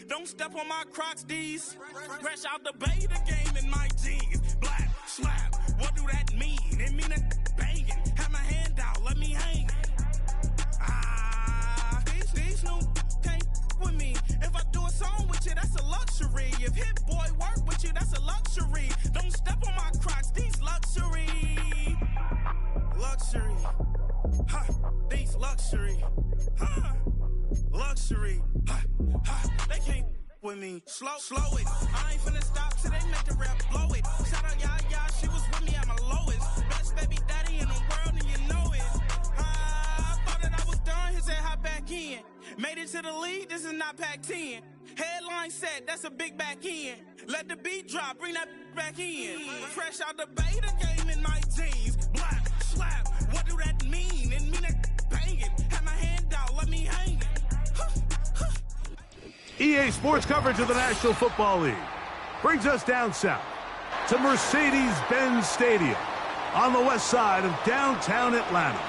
Don't step on my Crocs, D's. Fresh out the bay, the game in my jeans. Black, slap, what do that mean? It mean a banging. Have my hand out, let me hang. These new can't with me. If I do a song with you, that's a luxury. If Hit Boy work with you, that's a luxury. Don't step on my Crocs, these luxury. Luxury. Ha, these luxury. Ha, luxury. Ha, ha, they can't with me. Slow it. I ain't finna stop till they make the rap blow it. Shout out, yeah, she was with me at my lowest. Best baby daddy in the world, and you know it. I thought that I was done, he said hop back in. Made it to the league, this is not Pac-10. Headline set, that's a big back end. Let the beat drop, bring that back in. Fresh out the bay, the game in my jeans. Black, slap, what do that mean? It mean a banging. Have my hand out, let me hang it. EA Sports coverage of the National Football League brings us down south to Mercedes-Benz Stadium on the west side of downtown Atlanta.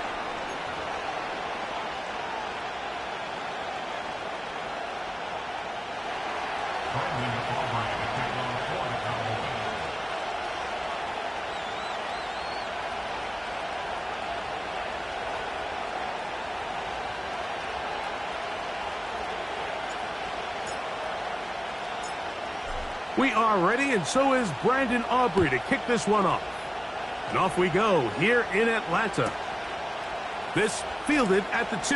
We are ready, and so is Brandon Aubrey to kick this one off. And off we go here in Atlanta. This fielded at the 2.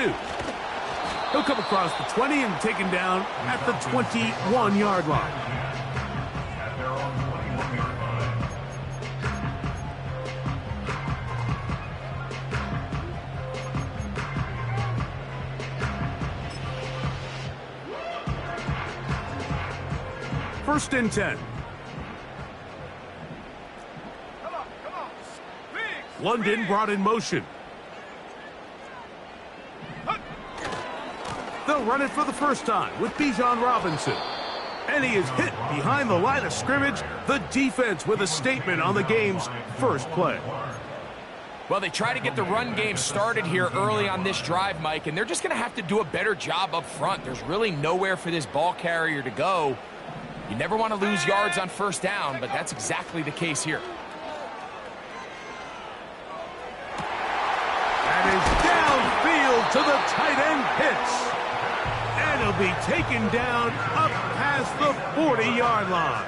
He'll come across the 20 and taken down at the 21-yard line. First and 10. Come on. London brought in motion. They'll run it for the first time with Bijan Robinson. And he is hit behind the line of scrimmage. The defense with a statement on the game's first play. Well, they try to get the run game started here early on this drive, Mike, and they're just going to have to do a better job up front. There's really nowhere for this ball carrier to go. You never want to lose yards on first down, but that's exactly the case here. That is downfield to the tight end Pitts. And he'll be taken down up past the 40-yard line.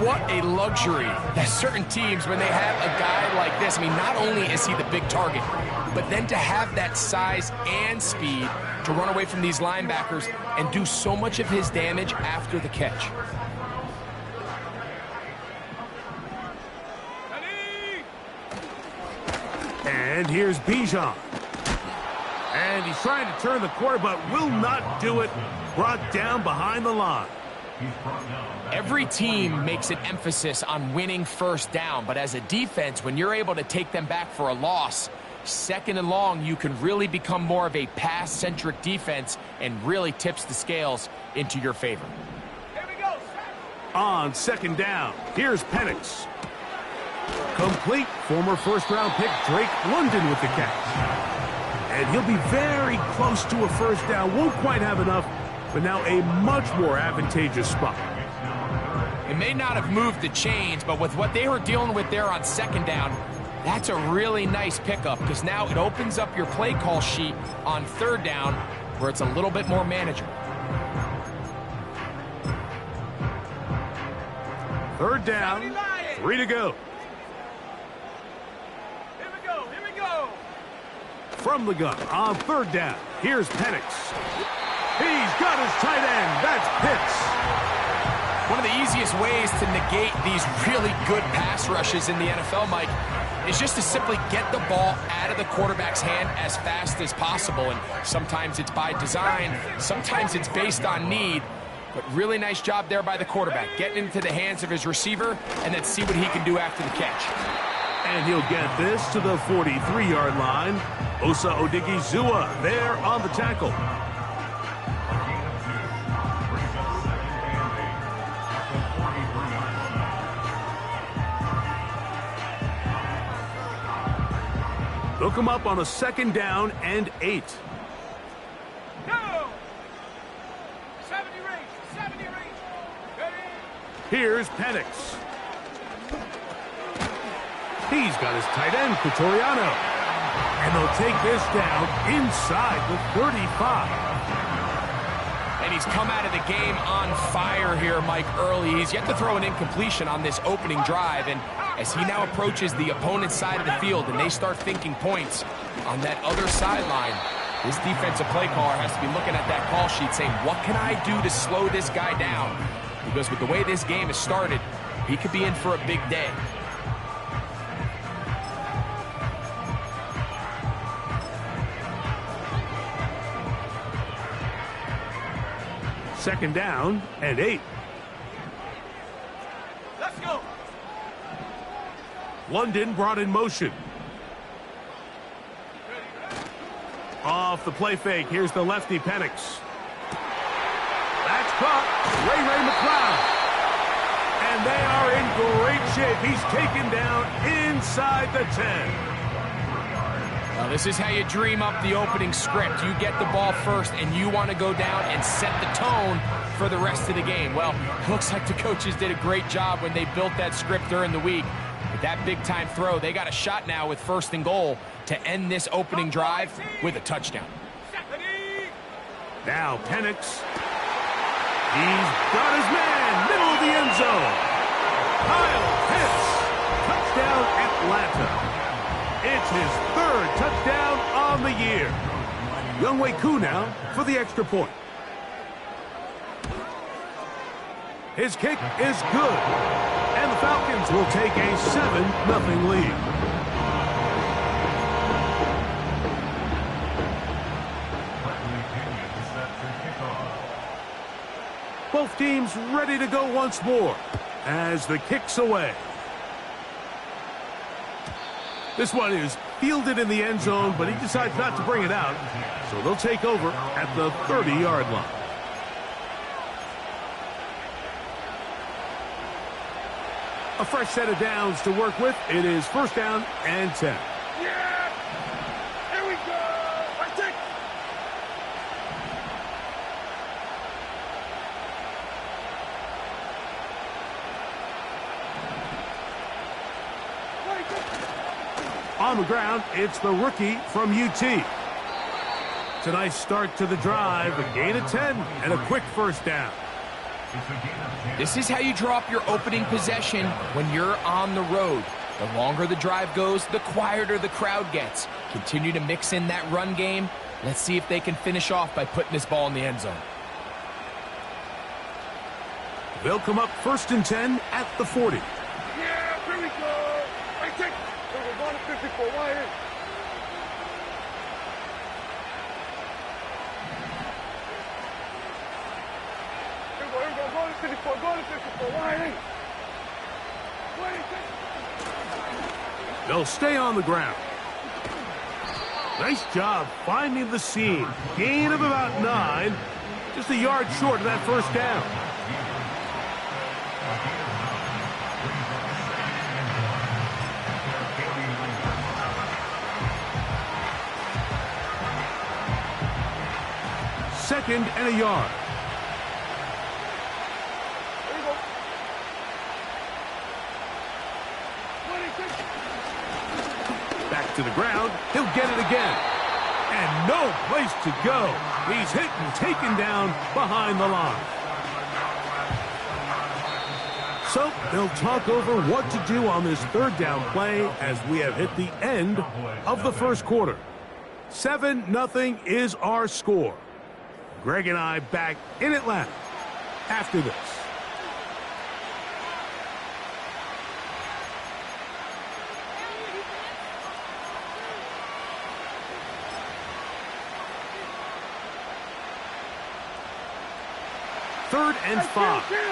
What a luxury that certain teams, when they have a guy like this, I mean, not only is he the big target, but then to have that size and speed to run away from these linebackers and do so much of his damage after the catch. And here's Bijan. And he's trying to turn the corner, but will not do it. Brought down behind the line. Every team makes an emphasis on winning first down, but as a defense, when you're able to take them back for a loss, second and long, you can really become more of a pass-centric defense and really tips the scales into your favor. Here we go. On second down, here's Penix. Complete. Former first-round pick Drake London with the catch. And he'll be very close to a first down. Won't quite have enough, but now a much more advantageous spot. It may not have moved the chains, but with what they were dealing with there on second down, that's a really nice pickup because now it opens up your play call sheet on third down where it's a little bit more manageable. Third down, 3 to go. Here we go. From the gun on third down, here's Penix. He's got his tight end. That's Pitts. One of the easiest ways to negate these really good pass rushes in the NFL, Mike, is just to simply get the ball out of the quarterback's hand as fast as possible. And sometimes it's by design, sometimes it's based on need. But really nice job there by the quarterback, getting into the hands of his receiver and then see what he can do after the catch. And he'll get this to the 43-yard line. Osa Odigizua there on the tackle. They'll come up on a second down and 8. Go! 7. 70 range. Ready? Here's Penix. He's got his tight end, Pretoriano. And they'll take this down inside the 35. And he's come out of the game on fire here, Mike, early. He's yet to throw an incompletion on this opening drive. And as he now approaches the opponent's side of the field and they start thinking points on that other sideline, his defensive play caller has to be looking at that call sheet saying, what can I do to slow this guy down? Because with the way this game has started, he could be in for a big day. Second down and 8. Let's go. London brought in motion. Off the play fake, here's the lefty Penix. That's caught. Ray McLeod. And they are in great shape. He's taken down inside the 10. Well, this is how you dream up the opening script. You get the ball first, and you want to go down and set the tone for the rest of the game. Well, it looks like the coaches did a great job when they built that script during the week. With that big-time throw, they got a shot now with 1st and goal to end this opening drive with a touchdown. Now Penix. He's got his man, middle of the end zone. Kyle Pitts. Touchdown, Atlanta. It's his 3rd touchdown on the year. Wk9 now for the extra point. His kick is good. And the Falcons will take a 7-0 lead. Both teams ready to go once more as the kick's away. This one is fielded in the end zone, but he decides not to bring it out. So they'll take over at the 30-yard line. A fresh set of downs to work with. It is 1st down and 10. Yeah! Here we go! I take. On the ground, it's the rookie from UT. It's a nice start to the drive, a gain of 10, and a quick 1st down. This is how you draw up your opening possession when you're on the road. The longer the drive goes, the quieter the crowd gets. Continue to mix in that run game. Let's see if they can finish off by putting this ball in the end zone. They'll come up 1st and 10 at the 40. Yeah, here we go. I take. We're going to 54 wide. They'll stay on the ground. Nice job finding the seam. Gain of about 9. Just a yard short of that 1st down. Second and a yard. Back to the ground. He'll get it again. And no place to go. He's hit and taken down behind the line. So they'll talk over what to do on this 3rd down play as we have hit the end of the 1st quarter. 7-0 is our score. Greg and I back in Atlanta after this. Third and 5. Here we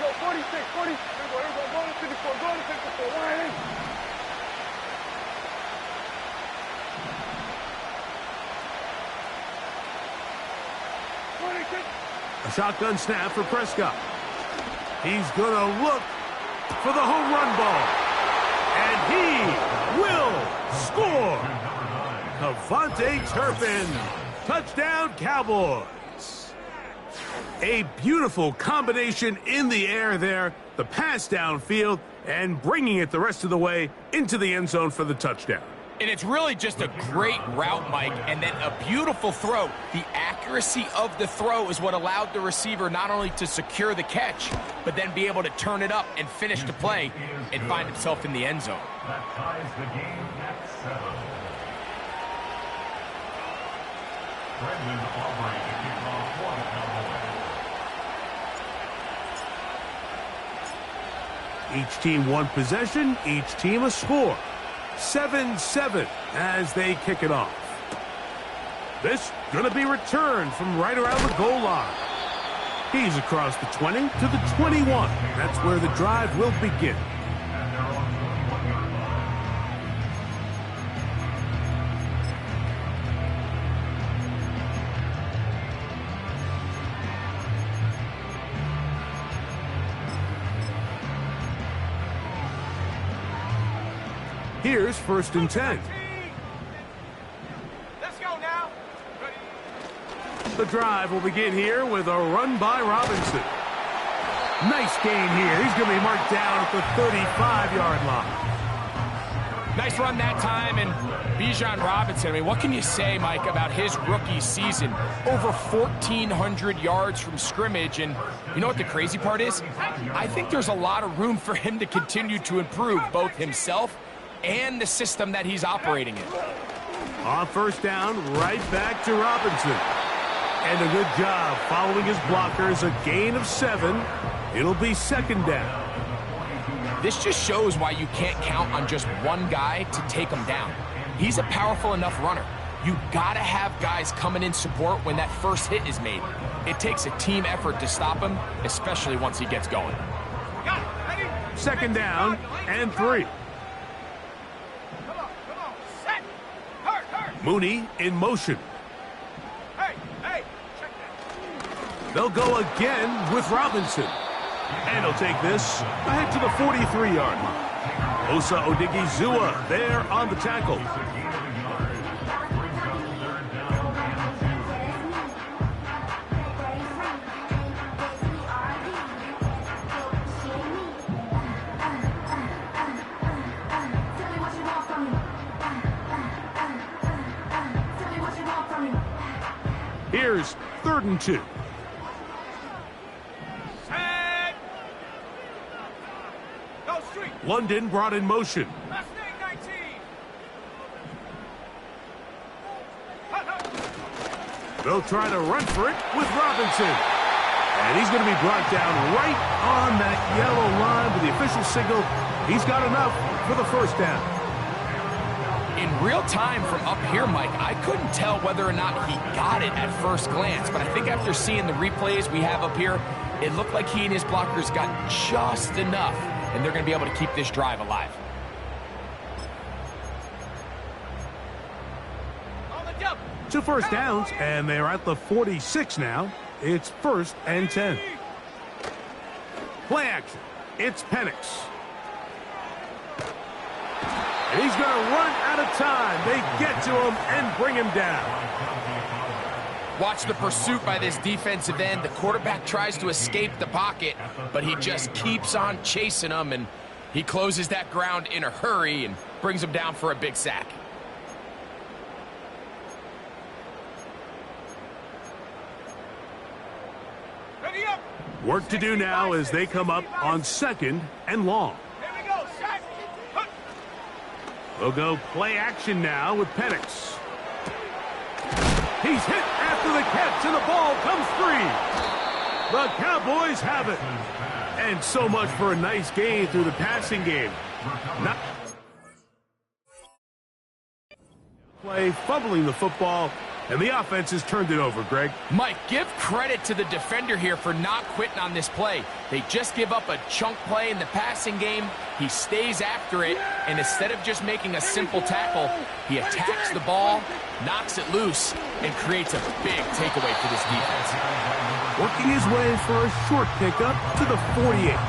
go, 46, 40. Here we go, going to 54, going to 54, wide in. A shotgun snap for Prescott. He's going to look for the home run ball. And he will score. Devontae Turpin. Touchdown, Cowboys. A beautiful combination in the air there. The pass downfield and bringing it the rest of the way into the end zone for the touchdown. And it's really just a great route, Mike, and then a beautiful throw. The accuracy of the throw is what allowed the receiver not only to secure the catch, but then be able to turn it up and finish the play and find himself in the end zone. That ties the game at 7. Brendan Aubrey to kick off for the Cowboys. Each team one possession, each team a score. 7-7 as they kick it off. This going to be returned from right around the goal line. He's across the 20 to the 21. That's where the drive will begin. Here's 1st and 10. Let's go now. The drive will begin here with a run by Robinson. Nice gain here. He's going to be marked down at the 35-yard line. Nice run that time, and Bijan Robinson, I mean, what can you say, Mike, about his rookie season? Over 1,400 yards from scrimmage, and you know what the crazy part is? I think there's a lot of room for him to continue to improve both himself and the system that he's operating in. On 1st down, right back to Robinson. And a good job following his blockers, a gain of 7. It'll be 2nd down. This just shows why you can't count on just one guy to take him down. He's a powerful enough runner. You gotta have guys coming in support when that first hit is made. It takes a team effort to stop him, especially once he gets going. 2nd down and 3. Mooney in motion. Hey, check that. They'll go again with Robinson. And he'll take this ahead to the 43-yard line. Osa Odigizua there on the tackle. Here's 3rd and 2. Set. Go street. London brought in motion. Last name 19. They'll try to run for it with Robinson. And he's going to be brought down right on that yellow line with the official signal. He's got enough for the 1st down. In real time from up here, Mike, I couldn't tell whether or not he got it at first glance, but I think after seeing the replays we have up here, it looked like he and his blockers got just enough, and they're going to be able to keep this drive alive. Two 1st downs, and they're at the 46 now. It's 1st and 10. Play action. It's Penix. And he's going to run out of time. They get to him and bring him down. Watch the pursuit by this defensive end. The quarterback tries to escape the pocket, but he just keeps on chasing him, and he closes that ground in a hurry and brings him down for a big sack. Work to do now as they come up on 2nd and long. They'll go play action now with Penix. He's hit after the catch, and the ball comes free. The Cowboys have it. And so much for a nice gain through the passing game. Not play, fumbling the football, and the offense has turned it over, Greg. Mike, give credit to the defender here for not quitting on this play. They just give up a chunk play in the passing game. He stays after it, and instead of just making a simple tackle, he attacks the ball, knocks it loose, and creates a big takeaway for this defense. Working his way for a short pickup to the 48.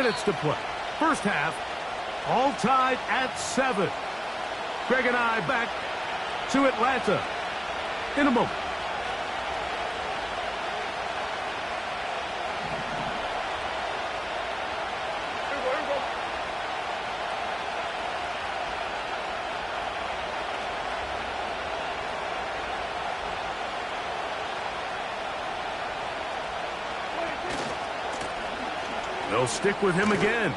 minutes to play. First half, all tied at 7. Greg and I back to Atlanta in a moment. They'll stick with him again.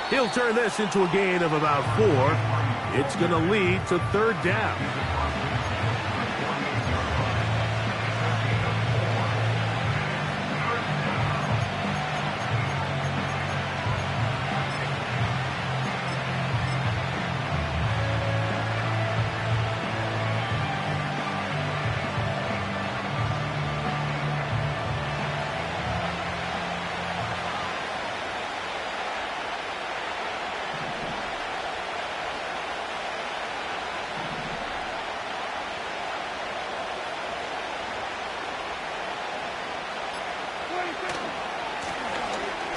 He'll turn this into a gain of about 4. It's going to lead to 3rd down.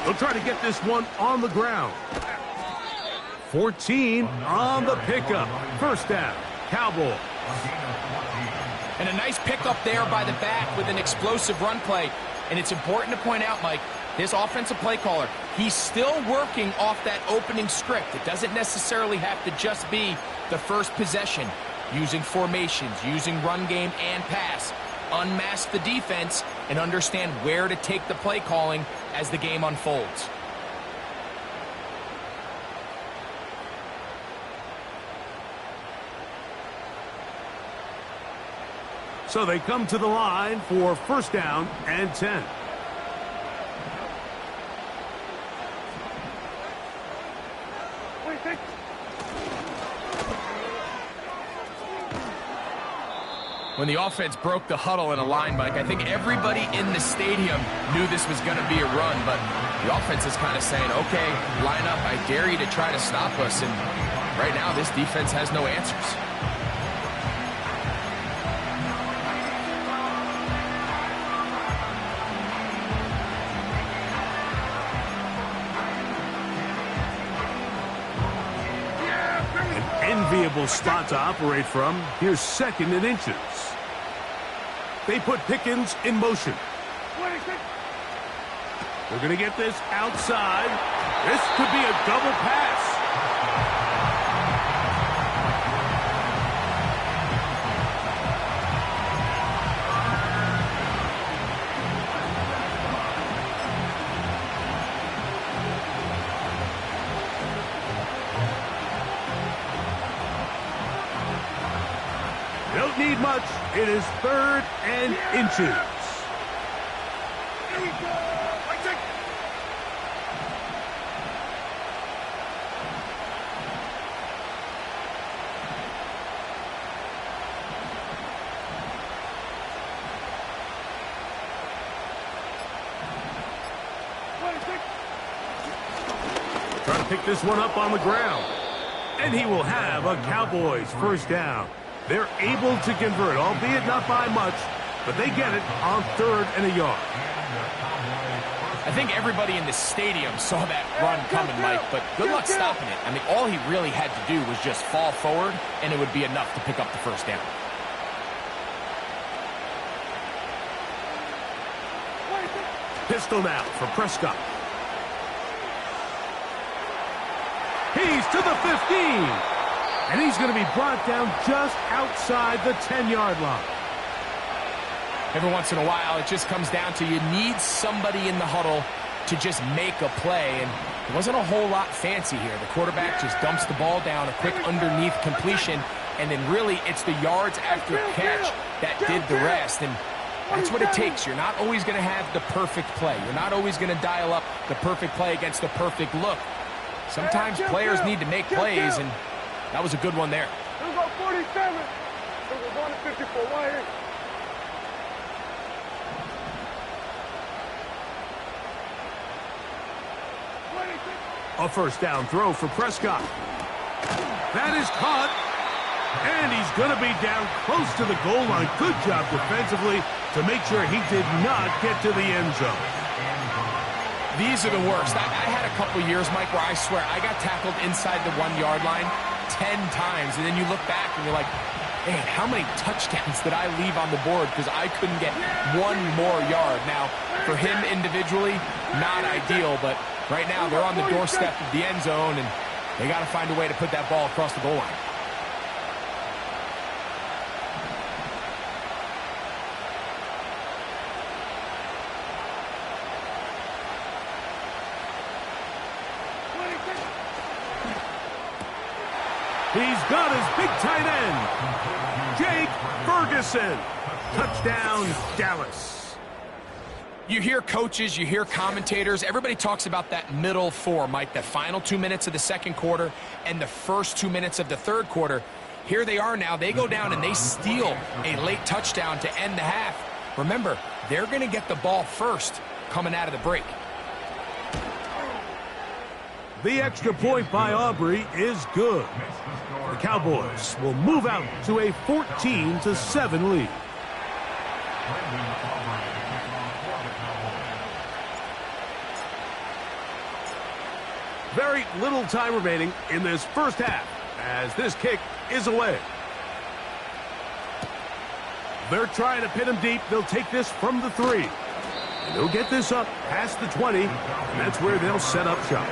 They'll try to get this one on the ground. 14 on the pickup. First down, Cowboys. And a nice pickup there by the back with an explosive run play. And it's important to point out, Mike, this offensive play caller, he's still working off that opening script. It doesn't necessarily have to just be the first possession. Using formations, using run game and pass. Unmask the defense and understand where to take the play calling as the game unfolds. So they come to the line for first down and 10. When the offense broke the huddle in a line, Mike, I think everybody in the stadium knew this was going to be a run, but the offense is kind of saying, okay, line up, I dare you to try to stop us, and right now this defense has no answers. Enviable spot to operate from. Here's 2nd and inches. They put Pickens in motion. They're going to get this outside. This could be a double pass. Don't need much. It is 3rd and inches. Here we go. Trying to pick this one up on the ground. And he will have a Cowboys first down. They're able to convert, albeit not by much, but they get it on 3rd and a yard. I think everybody in the stadium saw that run coming, Mike, but good luck stopping it. I mean, all he really had to do was just fall forward, and it would be enough to pick up the first down. Pistol now for Prescott. He's to the 15. And he's going to be brought down just outside the 10-yard line. Every once in a while, it just comes down to you need somebody in the huddle to just make a play. And it wasn't a whole lot fancy here. The quarterback just dumps the ball down, a quick underneath completion, and then really it's the yards after catch that did the rest. And that's what it takes. You're not always going to have the perfect play. You're not always going to dial up the perfect play against the perfect look. Sometimes players need to make plays, and that was a good one there. Here we go, 47. We're going to 54. Right here. A first down throw for Prescott. That is caught. And he's going to be down close to the goal line. Good job defensively to make sure he did not get to the end zone. These are the worst. I had a couple years, Mike, where I swear I got tackled inside the 1-yard line 10 times, and then you look back and you're like, man, how many touchdowns did I leave on the board because I couldn't get one more yard? Now, for him individually, not ideal, but right now they're on the doorstep of the end zone, and they got to find a way to put that ball across the goal line. He's got his big tight end, Jake Ferguson. Touchdown, Dallas. You hear coaches, you hear commentators, everybody talks about that middle four, Mike, the final 2 minutes of the second quarter and the first 2 minutes of the third quarter. Here they are now. They go down and they steal a late touchdown to end the half. Remember, they're going to get the ball first coming out of the break. The extra point by Aubrey is good. The Cowboys will move out to a 14-7 lead. Very little time remaining in this first half as this kick is away. They're trying to pin him deep. They'll take this from the 3. And they'll get this up past the 20, and that's where they'll set up shop.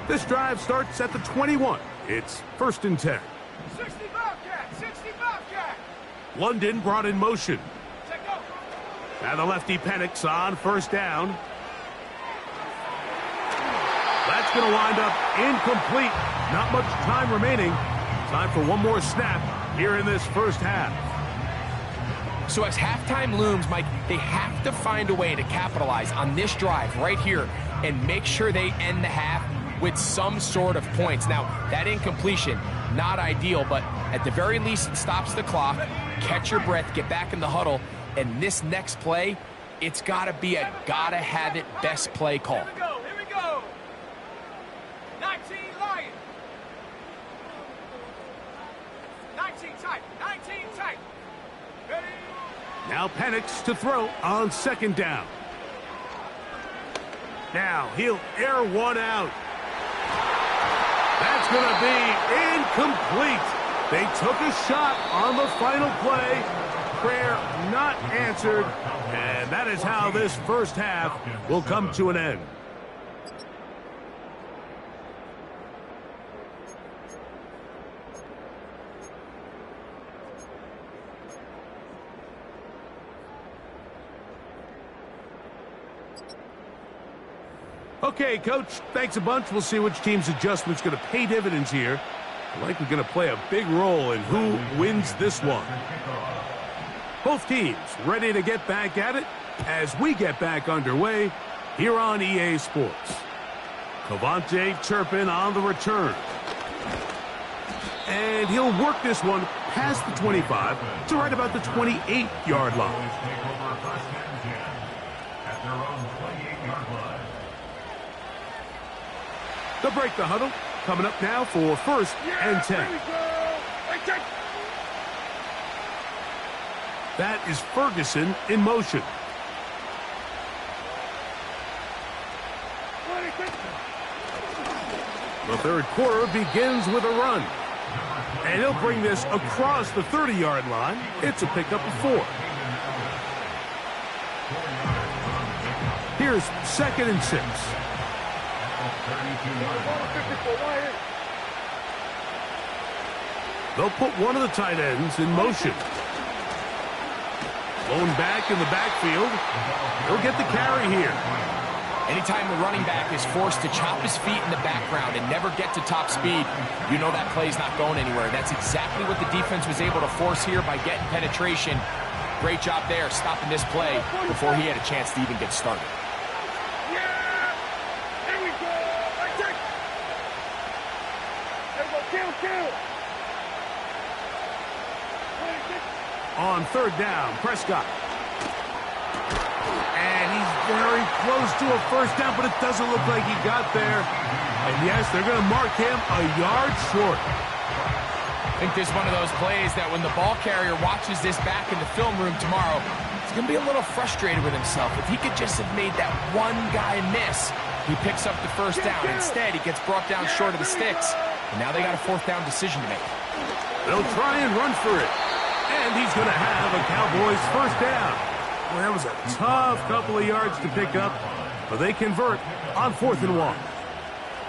This drive starts at the 21. It's 1st and 10. 60 Bobcat, 60 Bobcat. London brought in motion. Check go. Now the lefty panics on 1st down. That's going to wind up incomplete. Not much time remaining. Time for one more snap here in this first half. So as halftime looms, Mike, they have to find a way to capitalize on this drive right here and make sure they end the half with some sort of points. Now, that incompletion, not ideal, but at the very least, it stops the clock. Catch your breath, get back in the huddle, and this next play, it's got to be a gotta-have-it best play call. Here we go. 19 Lion. 19 tight, 19 tight. Ready? Now Penix to throw on 2nd down. Now he'll air one out. That's going to be incomplete. They took a shot on the final play. Prayer not answered. And that is how this first half will come to an end. Okay, Coach, thanks a bunch. We'll see which team's adjustment's going to pay dividends here. Likely going to play a big role in who wins this one. Both teams ready to get back at it as we get back underway here on EA Sports. Cavante Turpin on the return. And he'll work this one past the 25 to right about the 28-yard line. They'll break the huddle. Coming up now for 1st and 10. That is Ferguson in motion. The third quarter begins with a run. And he'll bring this across the 30-yard line. It's a pickup of 4. Here's 2nd and 6. They'll put one of the tight ends in motion. Blown back in the backfield. He'll get the carry here. Anytime the running back is forced to chop his feet in the background and never get to top speed, you know that play's not going anywhere. That's exactly what the defense was able to force here by getting penetration. Great job there, stopping this play before he had a chance to even get started. On 3rd down, Prescott. And he's very close to a 1st down, but it doesn't look like he got there. And yes, they're going to mark him a yard short. I think this is one of those plays that when the ball carrier watches this back in the film room tomorrow, he's going to be a little frustrated with himself. If he could just have made that one guy miss, he picks up the first down. Instead, he gets brought down short of the sticks, and now they got a fourth down decision to make. They'll try and run for it, and he's going to have a Cowboys first down. Well, that was a tough couple of yards to pick up, but they convert on 4th and 1.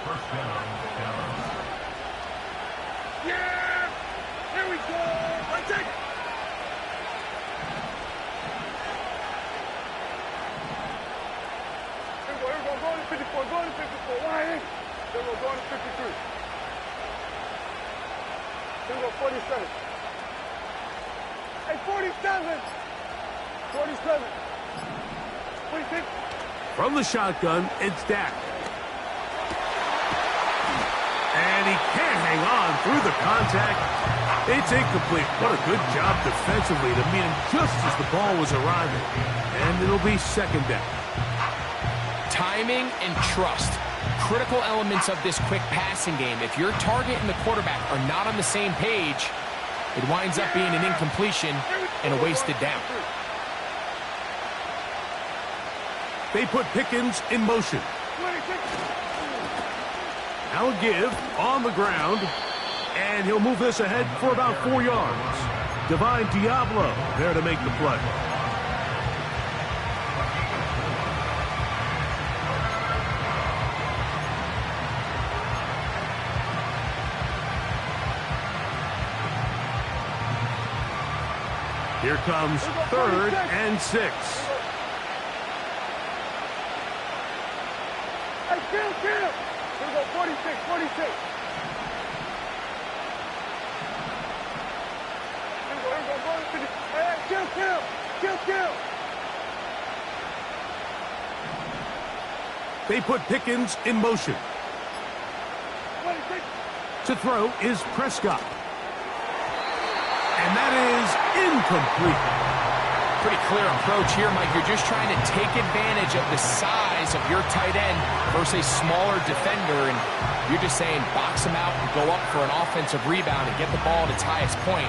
First down, Dallas. Here we go. Let's take it. Here we go. Go to 54. Go to 54. Ryan. Here we go. Go to 53. Here we go. 47. Hey, 47. 47. 46. From the shotgun, it's Dak. And he can't hang on through the contact. It's incomplete. What a good job defensively to meet him just as the ball was arriving. And it'll be 2nd down. Timing and trust, critical elements of this quick passing game. If your target and the quarterback are not on the same page, it winds up being an incompletion and a wasted down. They put Pickens in motion. Now a give on the ground, and he'll move this ahead for about 4 yards. Divine Diablo there to make the play. Here comes 3rd and 6. Hey, kill. Here we go. 46. 46. Here we go. Go to 50. Hey, kill. They put Pickens in motion. 26. To throw is Prescott. And that is incomplete. Pretty clear approach here, Mike. You're just trying to take advantage of the size of your tight end versus a smaller defender, and you're just saying box him out and go up for an offensive rebound and get the ball at its highest point.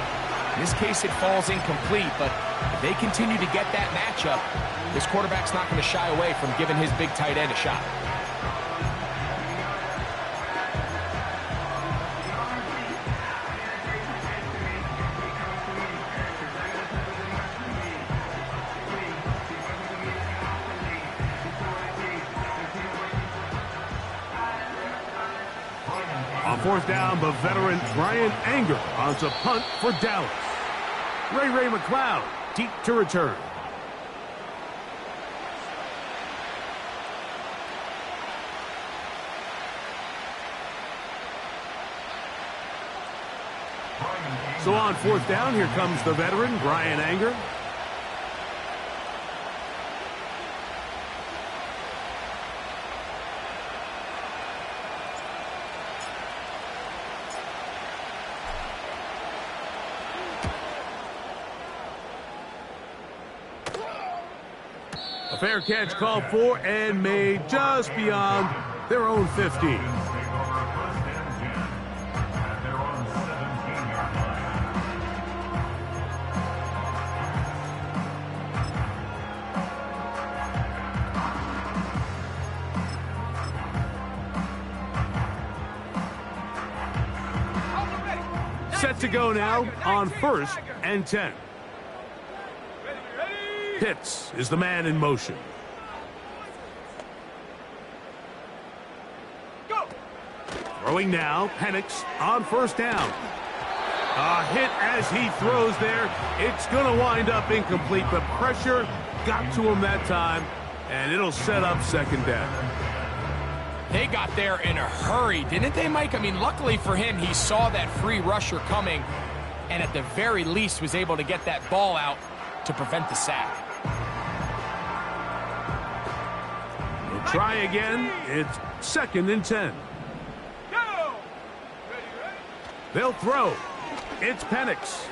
In this case, it falls incomplete, but if they continue to get that matchup, this quarterback's not going to shy away from giving his big tight end a shot. On 4th down, the veteran Brian Anger on to punt for Dallas. Ray McLeod deep to return. So on 4th down, here comes the veteran Brian Anger. A fair catch called for and made just beyond their own 50. Set to go now on 1st and 10. Pitts is the man in motion. Go. Throwing now, Penix on 1st down. A hit as he throws there. It's going to wind up incomplete. The pressure got to him that time, and it'll set up 2nd down. They got there in a hurry, didn't they, Mike? I mean, luckily for him, he saw that free rusher coming, and at the very least was able to get that ball out to prevent the sack. They'll try again. It's 2nd and 10. Go. Ready. They'll throw. It's Penix.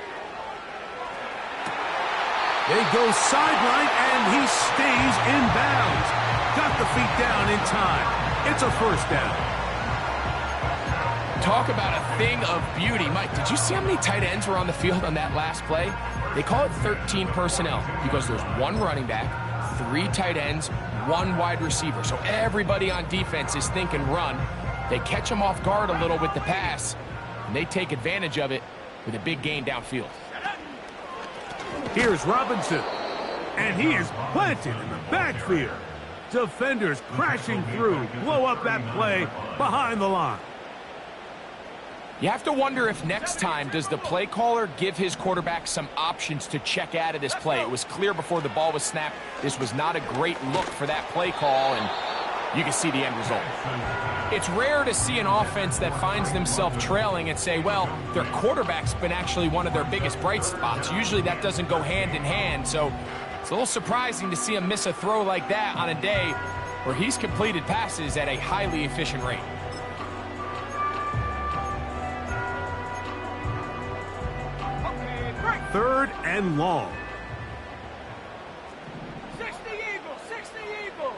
They go sideline, and he stays in bounds. Got the feet down in time. It's a 1st down. Talk about a thing of beauty. Mike, did you see how many tight ends were on the field on that last play? They call it 13 personnel because there's one running back, 3 tight ends, 1 wide receiver. So everybody on defense is thinking run. They catch them off guard a little with the pass, and they take advantage of it with a big gain downfield. Here's Robinson, and he is planted in the backfield. Defenders crashing through, blow up that play behind the line. You have to wonder if next time does the play caller give his quarterback some options to check out of this play. It was clear before the ball was snapped this was not a great look for that play call, and you can see the end result. It's rare to see an offense that finds themselves trailing and say, well, their quarterback's been actually one of their biggest bright spots. Usually that doesn't go hand in hand, so it's a little surprising to see him miss a throw like that on a day where he's completed passes at a highly efficient rate. Third and long. 60 Eagles, 60 Eagles.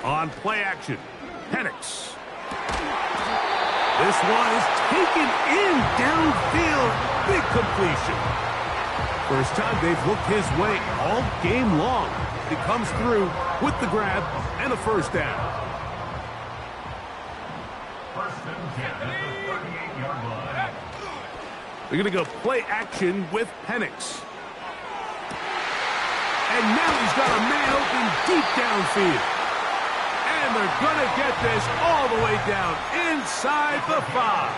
On play action, Penix. This one is taken in downfield. Big completion. First time they've looked his way all game long. He comes through with the grab and a first down. First and 10 at the 38-yard line. They're going to go play action with Penix. And now he's got a man open deep downfield. And they're going to get this all the way down inside the 5.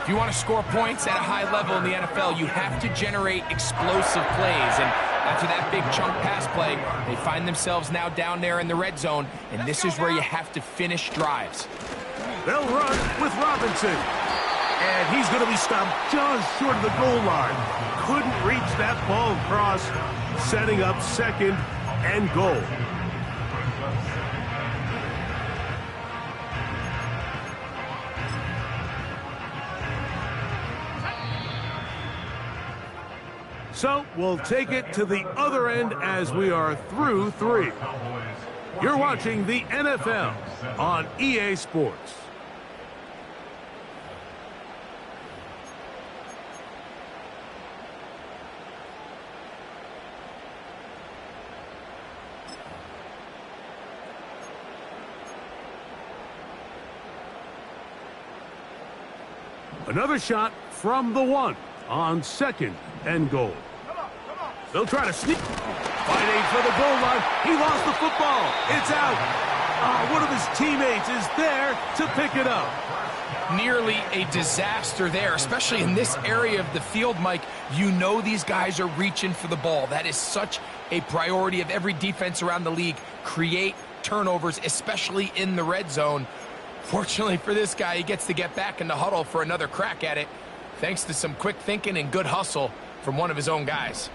If you want to score points at a high level in the NFL, you have to generate explosive plays. And after that big chunk pass play, they find themselves now down there in the red zone, and this is where you have to finish drives. They'll run with Robinson. And he's going to be stopped just short of the goal line. Couldn't reach that ball across, setting up second and goal. So we'll take it to the other end as we are through 3. You're watching the NFL on EA Sports. Another shot from the 1 on second and goal. They'll try to sneak. Fighting for the goal line. He lost the football. It's out. One of his teammates is there to pick it up. Nearly a disaster there, especially in this area of the field, Mike. You know these guys are reaching for the ball. That is such a priority of every defense around the league. Create turnovers, especially in the red zone. Fortunately for this guy, he gets to get back in the huddle for another crack at it, thanks to some quick thinking and good hustle from one of his own guys.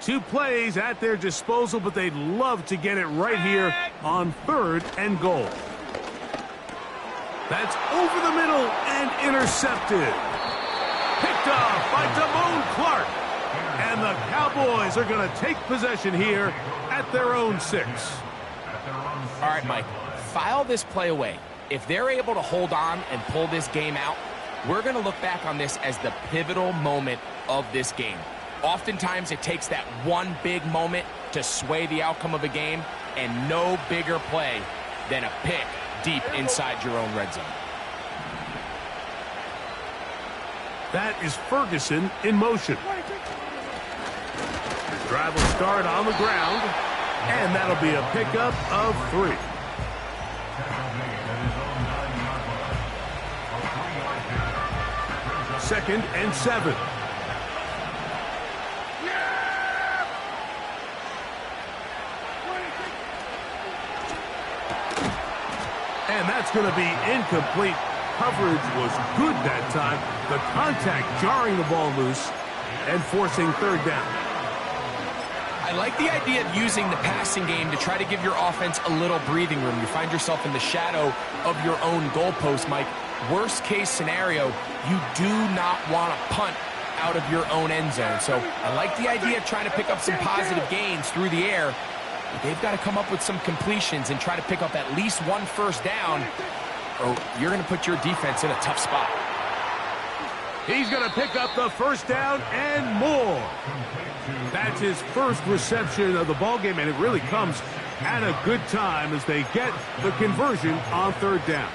2 plays at their disposal, but they'd love to get it right here on third and goal. That's over the middle and intercepted. Picked off by Damone Clark. And the Cowboys are going to take possession here at their own 6. All right, Mike, file this play away. If they're able to hold on and pull this game out, we're going to look back on this as the pivotal moment of this game. Oftentimes, it takes that one big moment to sway the outcome of a game, and no bigger play than a pick deep inside your own red zone. That is Ferguson in motion. The drive will start on the ground, and that'll be a pickup of 3. Second and 7. And that's going to be incomplete. Coverage was good that time. The contact jarring the ball loose and forcing third down. I like the idea of using the passing game to try to give your offense a little breathing room. You find yourself in the shadow of your own goalpost, Mike. Worst case scenario, you do not want to punt out of your own end zone. So I like the idea of trying to pick up some positive gains through the air. But they've got to come up with some completions and try to pick up at least one first down, or you're going to put your defense in a tough spot. He's going to pick up the first down and more. That's his first reception of the ballgame, and it really comes at a good time as they get the conversion on third down.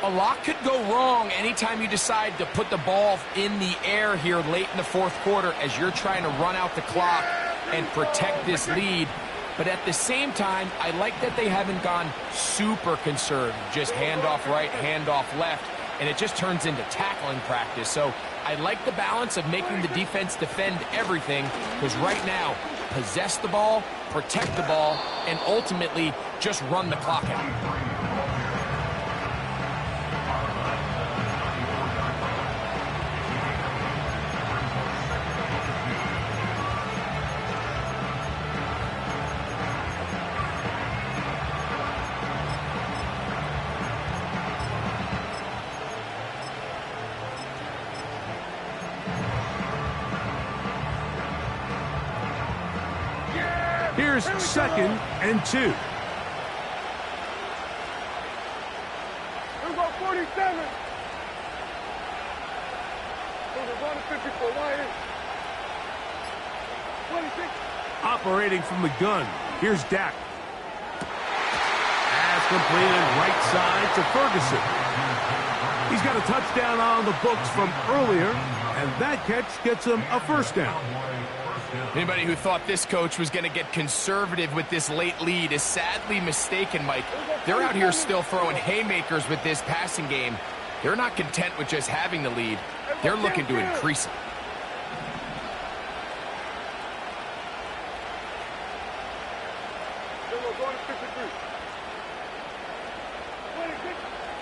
A lot could go wrong anytime you decide to put the ball in the air here late in the fourth quarter as you're trying to run out the clock and protect this lead. But at the same time, I like that they haven't gone super conservative, just handoff right, handoff left, and it just turns into tackling practice. So I like the balance of making the defense defend everything, because right now, possess the ball, protect the ball, and ultimately just run the clock out. Here's 2nd and 2. Here we go, 47. We're going to 54. Wide in. 26. Operating from the gun. Here's Dak. Pass completed right side to Ferguson. He's got a touchdown on the books from earlier, and that catch gets him a first down. Anybody who thought this coach was going to get conservative with this late lead is sadly mistaken, Mike. They're out here still throwing haymakers with this passing game. They're not content with just having the lead. They're looking to increase it.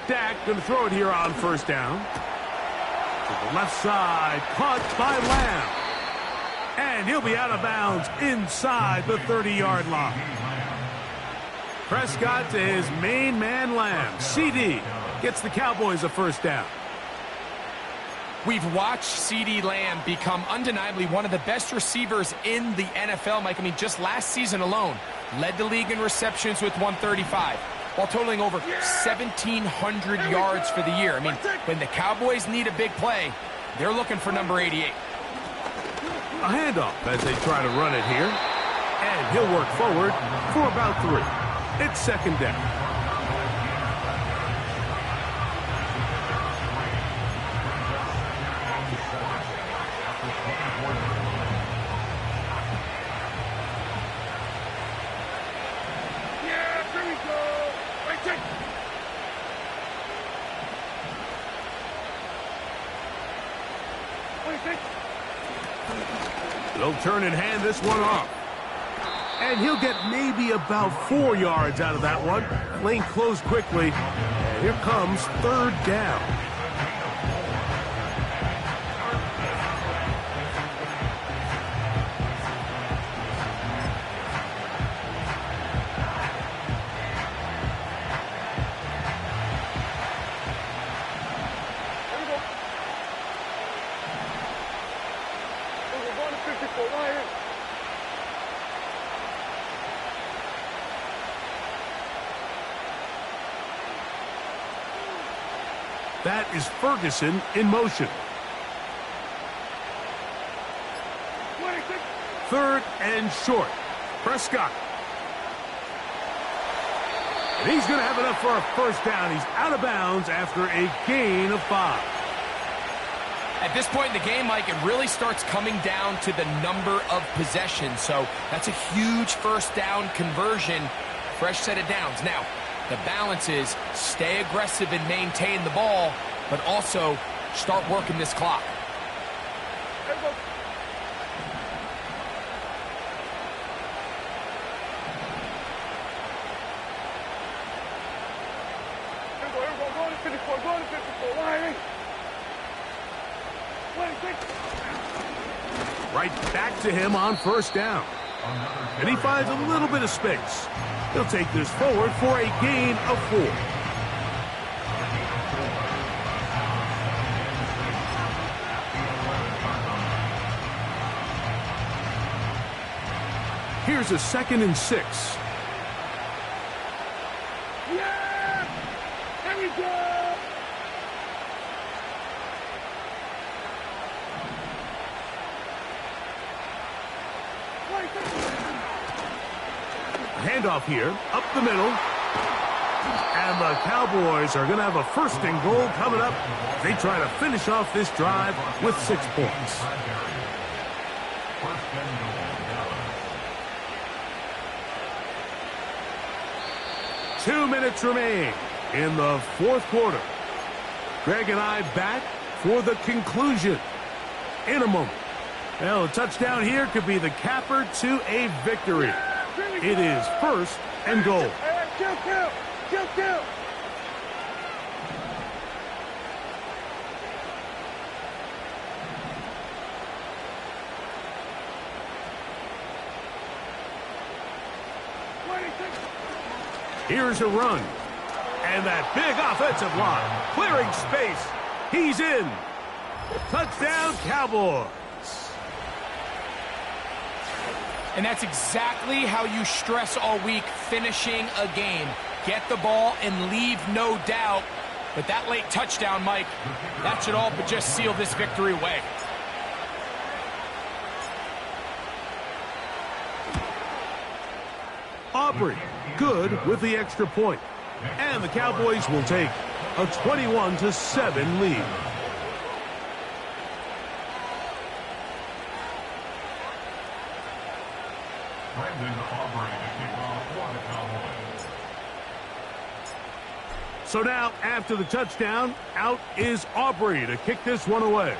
Dak going to throw it here on first down. To the left side, caught by Lamb. And he'll be out of bounds inside the 30-yard line. Prescott to his main man, Lamb. CD gets the Cowboys a first down. We've watched CD Lamb become undeniably one of the best receivers in the NFL, Mike. I mean, just last season alone, led the league in receptions with 135, while totaling over 1,700 yards for the year. I mean, when the Cowboys need a big play, they're looking for number 88. A handoff as they try to run it here. And he'll work forward for about 3. It's second down. Yeah, here we go. Right check. They'll turn and hand this one off. And he'll get maybe about 4 yards out of that one. Lane closed quickly. And here comes third down. That is Ferguson in motion. 3rd and short. Prescott. And he's going to have enough for a first down. He's out of bounds after a gain of 5. At this point in the game, Mike, it really starts coming down to the number of possessions. So that's a huge first down conversion. Fresh set of downs. Now, the balance is stay aggressive and maintain the ball, but also start working this clock. Right back to him on first down. And he finds a little bit of space. He'll take this forward for a gain of 4. Here's a 2nd and 6. Yeah! Here we go! Handoff here, up the middle. And the Cowboys are going to have a 1st and goal coming up. They try to finish off this drive with 6 points. 2 minutes remain in the 4th quarter. Greg and I back for the conclusion in a moment. Well, a touchdown here could be the capper to a victory. It is 1st and goal. Kill! Here's a run. And that big offensive line. Clearing space. He's in. Touchdown, Cowboys. And that's exactly how you stress all week, finishing a game. Get the ball and leave no doubt. But that late touchdown, Mike, that should all but just seal this victory away. Aubrey, good with the extra point. And the Cowboys will take a 21-7 lead. So now, after the touchdown, out is Aubrey to kick this one away.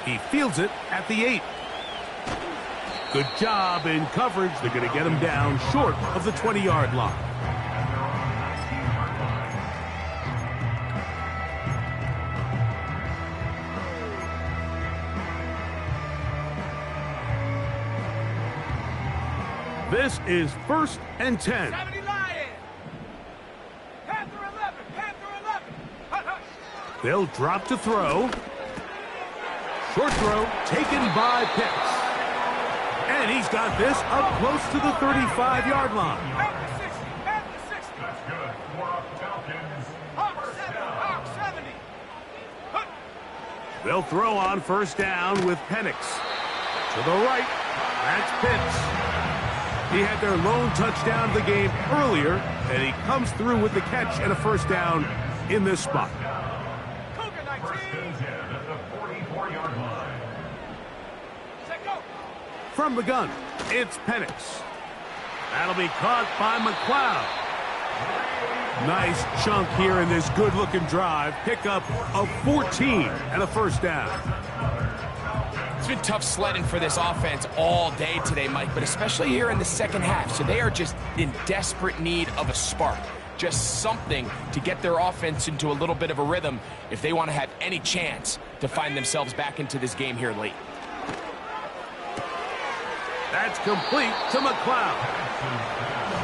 He fields it at the 8. Good job in coverage. They're going to get him down short of the 20-yard line. This is 1st and 10. 70 Lions! Panther 11! Panther 11! They'll drop to throw. Short throw taken by Pitts. And he's got this up close to the 35-yard line. Panther 60! Panther 60! That's good. For Falcons. Hawk 70! Hawk 70! They'll throw on 1st down with Penix. To the right, that's Pitts. He had their lone touchdown of the game earlier, and he comes through with the catch and a 1st down in this spot. Cougar 19! First and 10 at the 44-yard line. Set go! From the gun, it's Penix. That'll be caught by McLeod. Nice chunk here in this good-looking drive. Pickup of 14 and a 1st down. It's been tough sledding for this offense all day today, Mike, but especially here in the 2nd half. So they are just in desperate need of a spark. Just something to get their offense into a little bit of a rhythm if they want to have any chance to find themselves back into this game here late. That's complete to McLeod.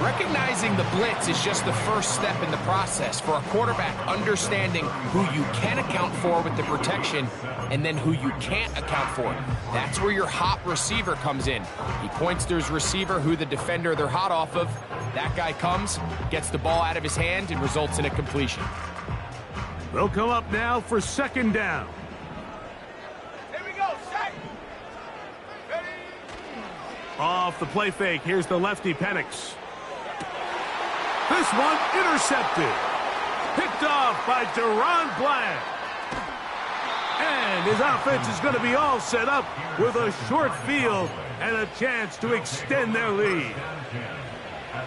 Recognizing the blitz is just the first step in the process for a quarterback, understanding who you can account for with the protection and then who you can't account for. That's where your hot receiver comes in. He points to his receiver, who the defender they're hot off of. That guy comes, gets the ball out of his hand, and results in a completion. They'll come up now for 2nd down. Here we go! Set! Ready! Off the play fake, here's the lefty Penix. This one intercepted. Picked off by Deron Bland. And his offense is going to be all set up with a short field and a chance to extend their lead.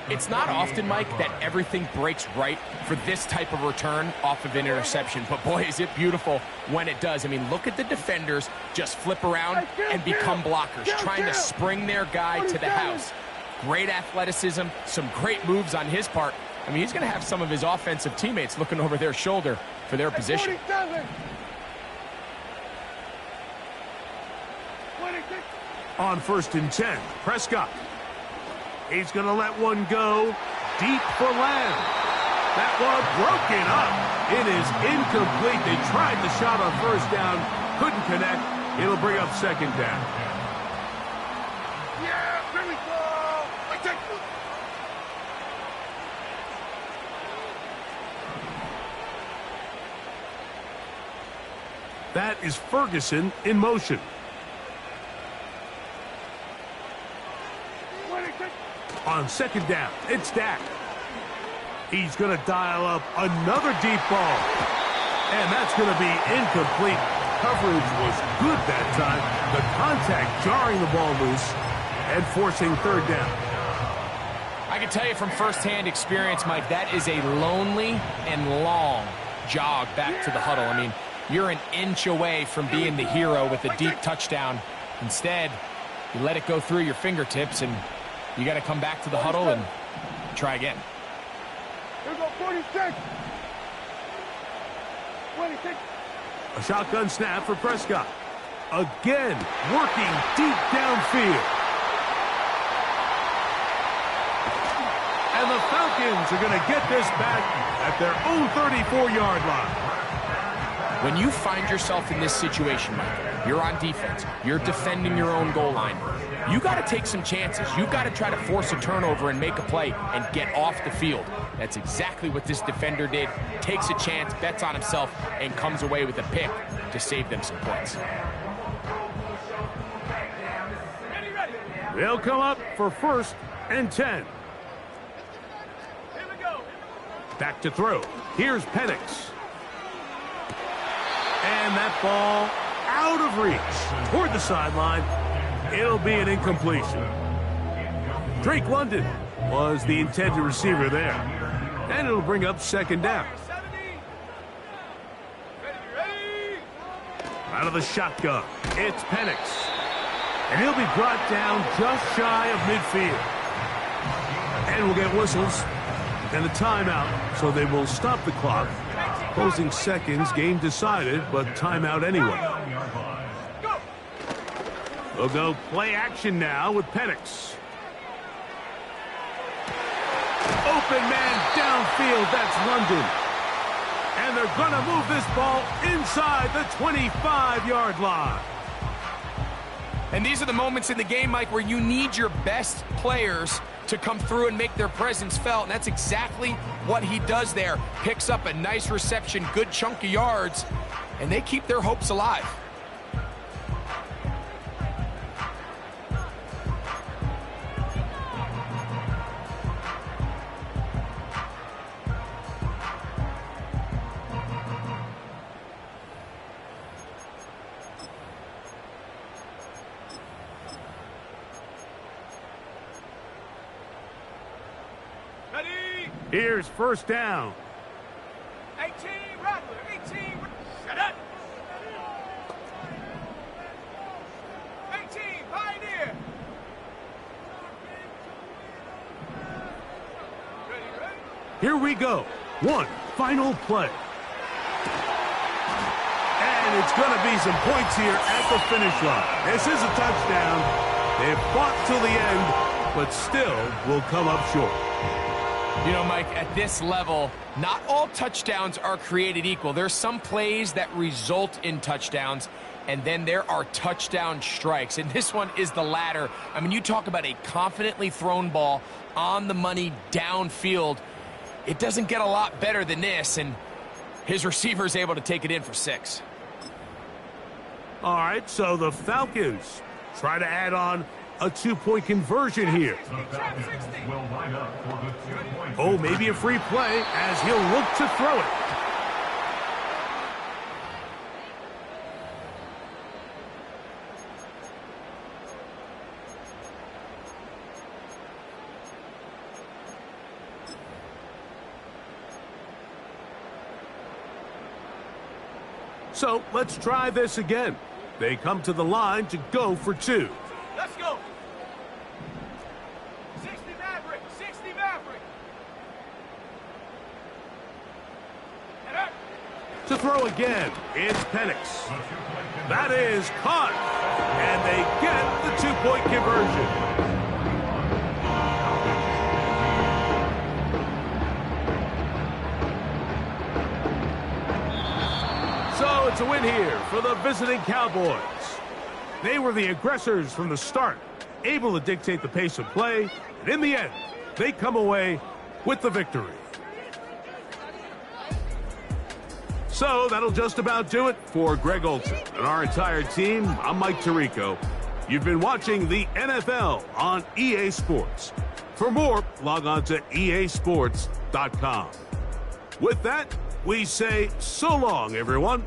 It's not often, Mike, that everything breaks right for this type of return off of an interception. But, boy, is it beautiful when it does. I mean, look at the defenders just flip around and become blockers, trying to spring their guy to the house. Great athleticism, some great moves on his part. I mean, he's going to have some of his offensive teammates looking over their shoulder for their position. 47. On 1st and 10, Prescott. He's going to let one go deep for Lamb. That one broken up. It is incomplete. They tried the shot on 1st down, couldn't connect. It'll bring up 2nd down. That is Ferguson in motion. On second down, it's Dak. He's going to dial up another deep ball. And that's going to be incomplete. Coverage was good that time. The contact jarring the ball loose and forcing third down. I can tell you from firsthand experience, Mike, that is a lonely and long jog back to the huddle. I mean, you're an inch away from being the hero with a deep touchdown. Instead, you let it go through your fingertips, and you got to come back to the huddle and try again. Here we go, 46. 26. A shotgun snap for Prescott. Again, working deep downfield. And the Falcons are going to get this back at their own 34-yard line. When you find yourself in this situation, Mike, you're on defense, you're defending your own goal line, you got to take some chances. You've got to try to force a turnover and make a play and get off the field. That's exactly what this defender did. Takes a chance, bets on himself, and comes away with a pick to save them some points. They'll come up for 1st and 10. Back to throw. Here's Penix. And that ball out of reach toward the sideline. It'll be an incompletion. Drake London was the intended receiver there. And it'll bring up second down. Out of the shotgun, it's Penix. And he'll be brought down just shy of midfield. And we'll get whistles and a timeout, so they will stop the clock. Closing seconds, game decided, but timeout anyway. We'll go play action now with Penix. Open man downfield, that's London. And they're going to move this ball inside the 25-yard line. And these are the moments in the game, Mike, where you need your best players to come through and make their presence felt. And that's exactly what he does there. Picks up a nice reception, good chunk of yards, and they keep their hopes alive. Here's first down. 18, Rattler, 18. Shut up. 18, Pioneer. Ready? Here we go. One final play. And it's going to be some points here at the finish line. This is a touchdown. They've fought till the end, but still will come up short. You know, Mike, at this level, not all touchdowns are created equal. There's some plays that result in touchdowns, and then there are touchdown strikes. And this one is the latter. I mean, you talk about a confidently thrown ball on the money downfield. It doesn't get a lot better than this, and his receiver is able to take it in for 6. All right, so the Falcons try to add on a 2-point conversion here. Oh, maybe a free play as he'll look to throw it. So let's try this again. They come to the line to go for 2. Let's go. 60 Maverick, 60 Maverick. To throw again, it's Penix. That is caught. And they get the 2-point conversion. So it's a win here for the visiting Cowboys. They were the aggressors from the start, able to dictate the pace of play, and in the end, they come away with the victory. So that'll just about do it for Greg Olson and our entire team. I'm Mike Tirico. You've been watching the NFL on EA Sports. For more, log on to easports.com. With that, we say so long, everyone.